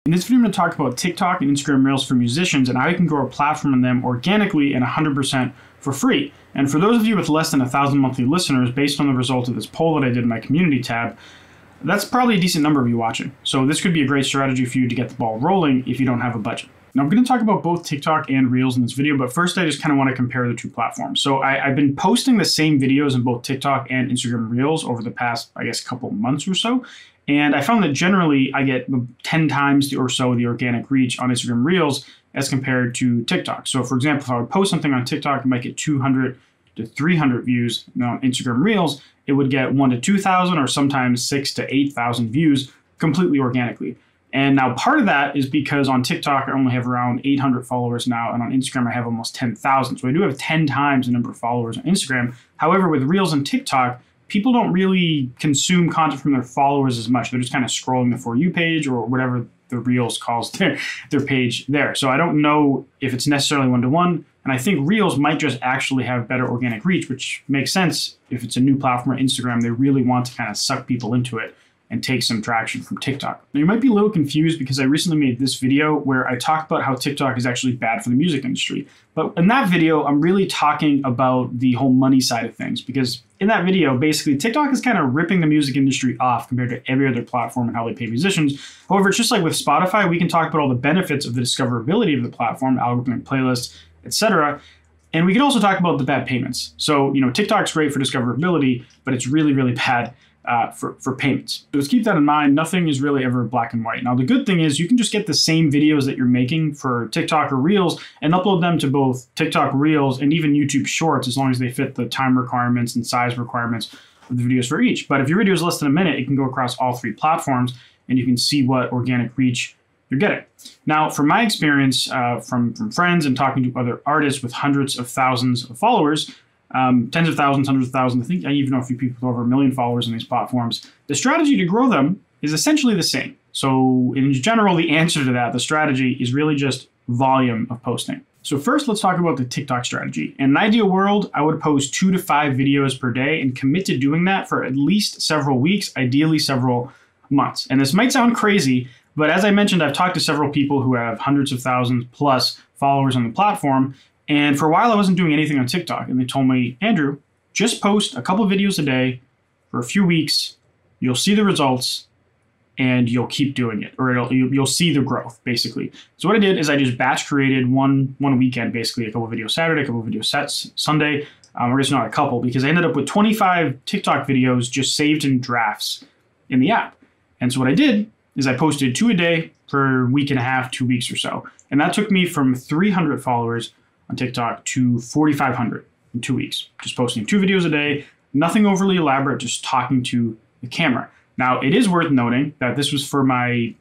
In this video, I'm going to talk about TikTok and Instagram Reels for musicians and how you can grow a platform on them organically and 100% for free. And for those of you with less than 1,000 monthly listeners, based on the result of this poll that I did in my community tab, that's probably a decent number of you watching. So this could be a great strategy for you to get the ball rolling if you don't have a budget. Now, I'm going to talk about both TikTok and Reels in this video, but first I just kind of want to compare the two platforms. So I've been posting the same videos in both TikTok and Instagram Reels over the past, I guess, couple months or so. And I found that generally I get 10 times or so the organic reach on Instagram Reels as compared to TikTok. So for example, if I would post something on TikTok, it might get 200 to 300 views. Now on Instagram Reels, it would get 1 to 2,000 or sometimes 6 to 8,000 views completely organically. And now part of that is because on TikTok, I only have around 800 followers now, and on Instagram, I have almost 10,000. So I do have 10 times the number of followers on Instagram. However, with Reels and TikTok, people don't really consume content from their followers as much. They're just kind of scrolling the For You page or whatever the Reels calls their page there. So I don't know if it's necessarily one-to-one. And I think Reels might just actually have better organic reach, which makes sense if it's a new platform on Instagram. They really want to kind of suck people into it and take some traction from TikTok. Now, you might be a little confused because I recently made this video where I talk about how TikTok is actually bad for the music industry. But in that video, I'm really talking about the whole money side of things, because in that video, basically, TikTok is kind of ripping the music industry off compared to every other platform and how they pay musicians. However, it's just like with Spotify, we can talk about all the benefits of the discoverability of the platform, algorithmic playlists, etc. And we can also talk about the bad payments. So, TikTok's great for discoverability, but it's really, really bad for payments. So just keep that in mind. Nothing is really ever black and white. Now, the good thing is you can just get the same videos that you're making for TikTok or Reels and upload them to both TikTok, Reels, and even YouTube Shorts, as long as they fit the time requirements and size requirements of the videos for each. But if your video is less than a minute, it can go across all three platforms, and you can see what organic reach you're getting. Now, from my experience from friends and talking to other artists with hundreds of thousands of followers, tens of thousands, hundreds of thousands, I think I even know a few people with over 1 million followers on these platforms, the strategy to grow them is essentially the same. So in general, the answer to that, the strategy, is really just volume of posting. So first, let's talk about the TikTok strategy. In an ideal world, I would post 2 to 5 videos per day and commit to doing that for at least several weeks, ideally several months. And this might sound crazy, but as I mentioned, I've talked to several people who have hundreds of thousands plus followers on the platform. And for a while, I wasn't doing anything on TikTok. And they told me, Andrew, just post a couple of videos a day for a few weeks. You'll see the results and you'll keep doing it, or you'll see the growth, basically. So what I did is I just batch created one weekend, basically a couple of videos Saturday, a couple of videos Sunday. Or just not a couple, because I ended up with 25 TikTok videos just saved in drafts in the app. And so what I did is I posted 2 a day for a week and a half, 2 weeks or so. And that took me from 300 followers on TikTok to 4,500 in 2 weeks. Just posting 2 videos a day, nothing overly elaborate, just talking to the camera. Now, it is worth noting that this was for my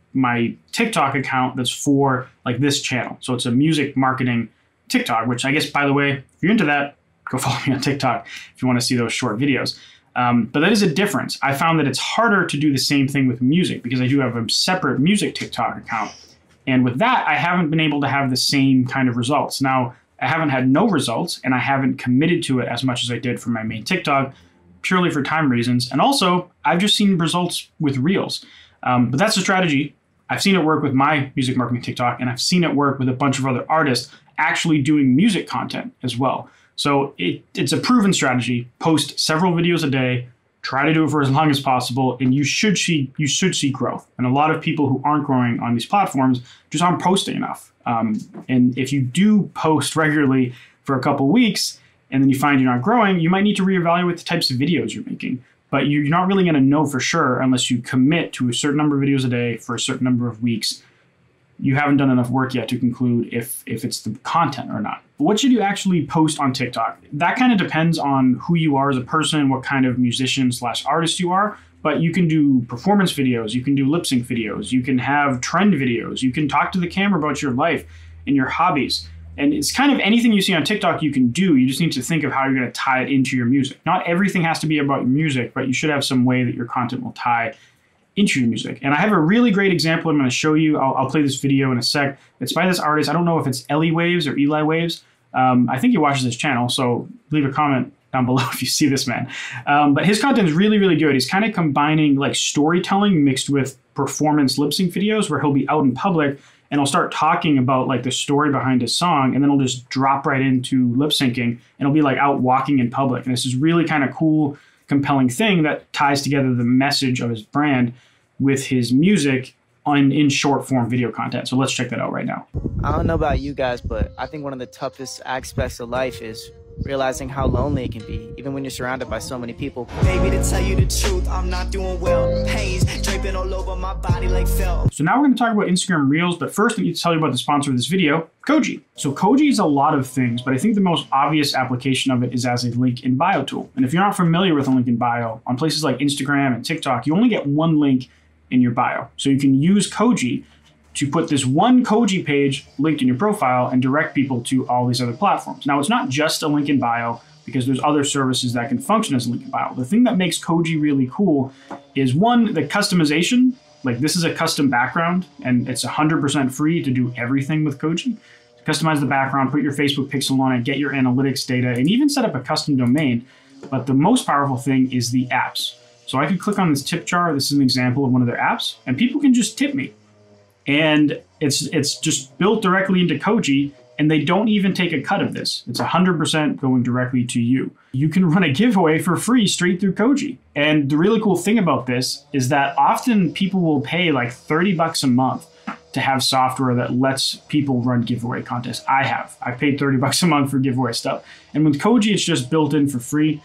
TikTok account that's for like this channel. So it's a music marketing TikTok, which I guess, by the way, if you're into that, go follow me on TikTok if you want to see those short videos. But that is a difference. I found that it's harder to do the same thing with music because I do have a separate music TikTok account. And with that, I haven't been able to have the same kind of results. Now, I haven't had no results, and I haven't committed to it as much as I did for my main TikTok, purely for time reasons. And also, I've just seen results with Reels. But that's a strategy. I've seen it work with my music marketing TikTok, and I've seen it work with a bunch of other artists actually doing music content as well. So it's a proven strategy. Post several videos a day, try to do it for as long as possible, and you should see growth. And a lot of people who aren't growing on these platforms just aren't posting enough. And if you do post regularly for a couple weeks and then you find you're not growing, you might need to reevaluate the types of videos you're making. But you're not really going to know for sure unless you commit to a certain number of videos a day for a certain number of weeks. You haven't done enough work yet to conclude if it's the content or not. But what should you actually post on TikTok? That kind of depends on who you are as a person, what kind of musician / artist you are. But you can do performance videos, you can do lip sync videos, you can have trend videos, you can talk to the camera about your life and your hobbies. And it's kind of anything you see on TikTok you can do. You just need to think of how you're going to tie it into your music. Not everything has to be about your music, but you should have some way that your content will tie into your music. And I have a really great example I'm going to show you. I'll play this video in a sec. It's by this artist. I don't know if it's Ellie Waves or Eli Waves. I think he watches this channel, so leave a comment down below if you see this man. But his content is really, really good. He's kind of combining like storytelling mixed with performance lip sync videos where he'll be out in public and he'll start talking about like the story behind his song, and then he'll just drop right into lip syncing, and he'll be like out walking in public. And this is really kind of cool, compelling thing that ties together the message of his brand with his music in short form video content. So let's check that out right now. I don't know about you guys, but I think one of the toughest aspects of life is realizing how lonely it can be, even when you're surrounded by so many people. Baby, to tell you the truth, I'm not doing well. Pains draping all over my body like felt. So now we're going to talk about Instagram Reels, but first I need to tell you about the sponsor of this video, Koji. So Koji is a lot of things, but I think the most obvious application of it is as a link in bio tool. And if you're not familiar with a link in bio, on places like Instagram and TikTok, you only get one link in your bio. So you can use Koji to put this one Koji page linked in your profile and direct people to all these other platforms. Now, it's not just a link in bio, because there's other services that can function as a link in bio. The thing that makes Koji really cool is, one, the customization. Like, this is a custom background, and it's 100% free to do everything with Koji. Customize the background, put your Facebook pixel on it, get your analytics data, and even set up a custom domain. But the most powerful thing is the apps. So I could click on this tip jar. This is an example of one of their apps, and people can just tip me. And it's just built directly into Koji, and they don't even take a cut of this. It's 100% going directly to you. You can run a giveaway for free straight through Koji. And the really cool thing about this is that often people will pay like 30 bucks a month to have software that lets people run giveaway contests. I paid 30 bucks a month for giveaway stuff. And with Koji, it's just built in for free,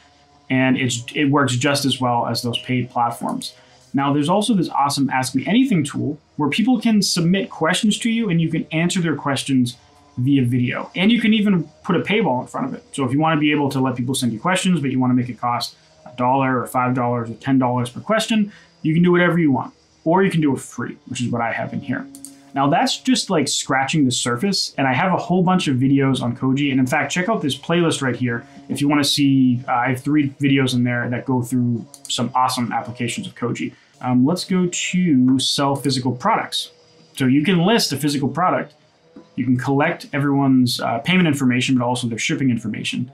and it works just as well as those paid platforms. Now, there's also this awesome Ask Me Anything tool where people can submit questions to you and you can answer their questions via video. And you can even put a paywall in front of it. So if you want to be able to let people send you questions, but you want to make it cost $1 or $5 or $10 per question, you can do whatever you want. Or you can do it free, which is what I have in here. Now, that's just like scratching the surface, and I have a whole bunch of videos on Koji. And in fact, check out this playlist right here if you want to see. I have 3 videos in there that go through some awesome applications of Koji. Let's go to sell physical products. So you can list a physical product. You can collect everyone's payment information, but also their shipping information.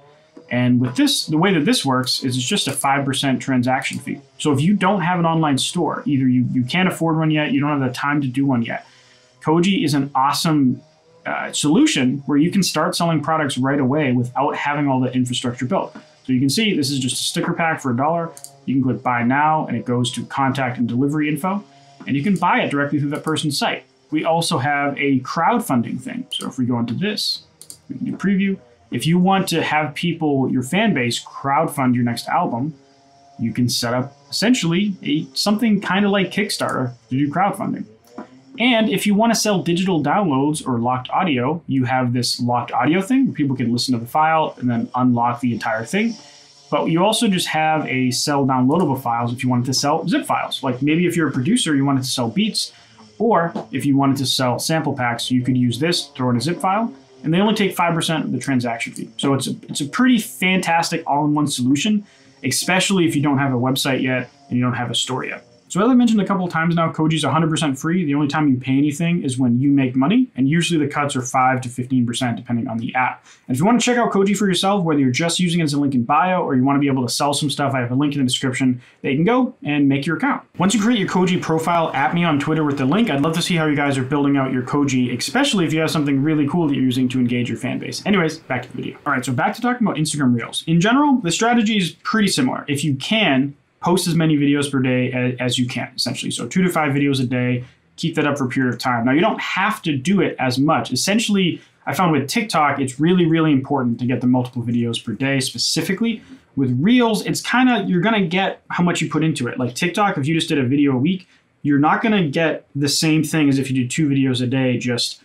And with this, the way that this works is it's just a 5% transaction fee. So if you don't have an online store, either you can't afford one yet, you don't have the time to do one yet, Koji is an awesome solution where you can start selling products right away without having all the infrastructure built. So you can see this is just a sticker pack for $1. You can click buy now and it goes to contact and delivery info, and you can buy it directly through that person's site. We also have a crowdfunding thing. So if we go into this, we can do preview. If you want to have people, your fan base, crowdfund your next album, you can set up essentially something kind of like Kickstarter to do crowdfunding. And if you want to sell digital downloads or locked audio, you have this locked audio thing where people can listen to the file and then unlock the entire thing. But you also just have a sell downloadable files if you wanted to sell zip files. Like maybe if you're a producer, you wanted to sell beats, or if you wanted to sell sample packs, you could use this, throw in a zip file, and they only take 5% of the transaction fee. So it's a pretty fantastic all-in-one solution, especially if you don't have a website yet and you don't have a store yet. So as I mentioned a couple of times now, Koji is 100% free. The only time you pay anything is when you make money, and usually the cuts are 5 to 15% depending on the app. And if you want to check out Koji for yourself, whether you're just using it as a link in bio or you want to be able to sell some stuff, I have a link in the description that you can go and make your account. Once you create your Koji profile, at me on Twitter with the link. I'd love to see how you guys are building out your Koji, especially if you have something really cool that you're using to engage your fan base. Anyways, back to the video. All right, so back to talking about Instagram Reels. In general, the strategy is pretty similar. If you can, post as many videos per day as you can, essentially. So 2 to 5 videos a day, keep that up for a period of time. Now, you don't have to do it as much. Essentially, I found with TikTok, it's really, really important to get the multiple videos per day specifically. With Reels, it's kind of, you're going to get how much you put into it. Like TikTok, if you just did a video a week, you're not going to get the same thing as if you did 2 videos a day, just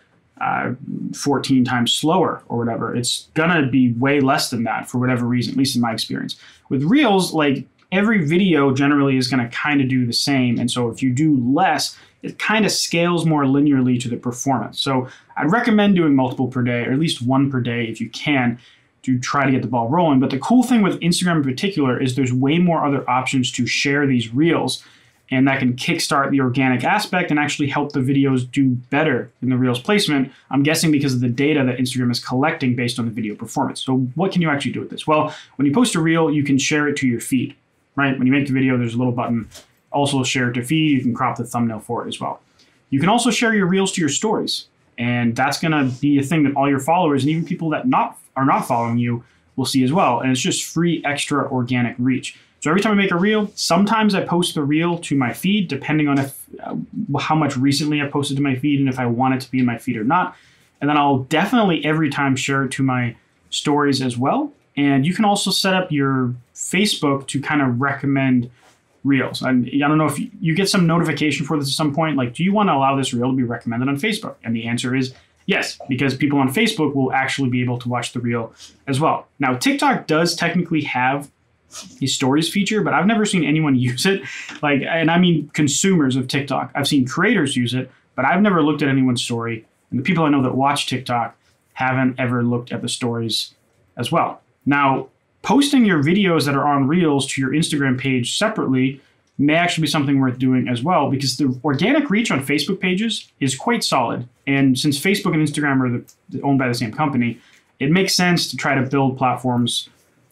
14 times slower or whatever. It's going to be way less than that for whatever reason, at least in my experience. With Reels, like, every video generally is going to kind of do the same. And so if you do less, it kind of scales more linearly to the performance. So I'd recommend doing multiple per day, or at least 1 per day if you can, to try to get the ball rolling. But the cool thing with Instagram in particular is there's way more other options to share these reels, and that can kickstart the organic aspect and actually help the videos do better in the Reels placement. I'm guessing because of the data that Instagram is collecting based on the video performance. So what can you actually do with this? Well, when you post a reel, you can share it to your feed. Right? When you make the video, there's a little button. also share it to feed. You can crop the thumbnail for it as well. You can also share your reels to your stories. And that's going to be a thing that all your followers and even people that are not following you will see as well. And it's just free extra organic reach. So every time I make a reel, sometimes I post the reel to my feed, depending on how much recently I posted to my feed and if I want it to be in my feed or not. And then I'll definitely every time share it to my stories as well. And you can also set up your Facebook to kind of recommend reels. And I don't know if you get some notification for this at some point, like, do you want to allow this reel to be recommended on Facebook? And the answer is yes, because people on Facebook will actually be able to watch the reel as well. Now, TikTok does technically have a stories feature, but I've never seen anyone use it. Like, and I mean consumers of TikTok. I've seen creators use it, but I've never looked at anyone's story. And the people I know that watch TikTok haven't ever looked at the stories as well. Now, posting your videos that are on Reels to your Instagram page separately may actually be something worth doing as well, because the organic reach on Facebook pages is quite solid. And since Facebook and Instagram are owned by the same company, it makes sense to try to build platforms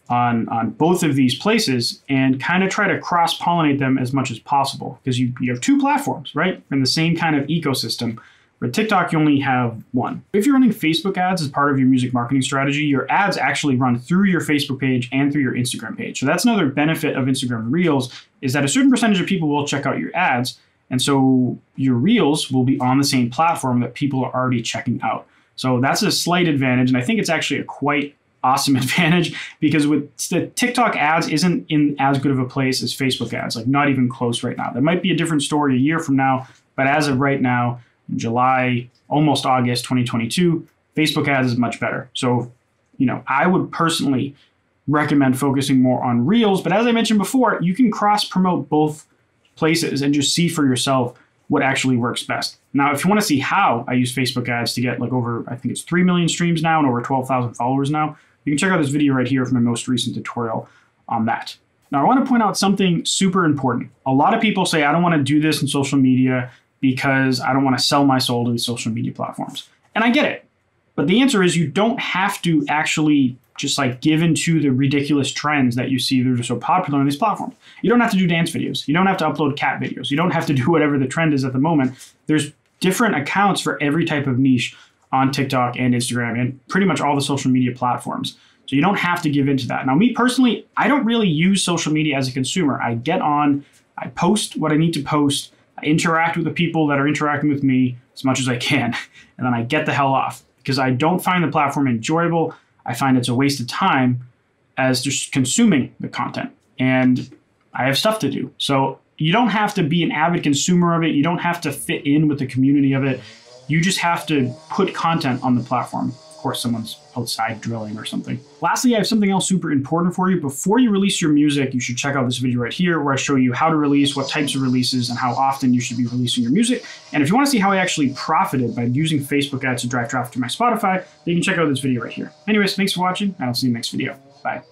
on both of these places and kind of try to cross-pollinate them as much as possible, because you have two platforms, right, in the same kind of ecosystem. With TikTok, you only have one. If you're running Facebook ads as part of your music marketing strategy, your ads actually run through your Facebook page and through your Instagram page. So that's another benefit of Instagram Reels, is that a certain percentage of people will check out your ads. And so your Reels will be on the same platform that people are already checking out. So that's a slight advantage. And I think it's actually a quite awesome advantage, because with the TikTok ads isn't in as good of a place as Facebook ads, like not even close right now. There might be a different story a year from now, but as of right now, July, almost August 2022, Facebook ads is much better. So, I would personally recommend focusing more on Reels. But as I mentioned before, you can cross promote both places and just see for yourself what actually works best. Now, if you want to see how I use Facebook ads to get like over, I think it's 3 million streams now and over 12,000 followers now, you can check out this video right here from my most recent tutorial on that. Now, I want to point out something super important. A lot of people say, I don't want to do this in social media because I don't want to sell my soul to these social media platforms. And I get it. But the answer is you don't have to actually just like give into the ridiculous trends that you see that are so popular on these platforms. You don't have to do dance videos. You don't have to upload cat videos. You don't have to do whatever the trend is at the moment. There's different accounts for every type of niche on TikTok and Instagram and pretty much all the social media platforms. So you don't have to give into that. Now, me personally, I don't really use social media as a consumer. I get on, I post what I need to post, I interact with the people that are interacting with me as much as I can, and then I get the hell off, because I don't find the platform enjoyable. I find it's a waste of time as just consuming the content, and I have stuff to do. So you don't have to be an avid consumer of it. You don't have to fit in with the community of it. You just have to put content on the platform. Of course, someone's outside drilling or something. Lastly, I have something else super important for you. Before you release your music, you should check out this video right here where I show you how to release, what types of releases, and how often you should be releasing your music. And if you want to see how I actually profited by using Facebook ads to drive traffic to my Spotify, then you can check out this video right here. Anyways, thanks for watching, and I'll see you in the next video. Bye.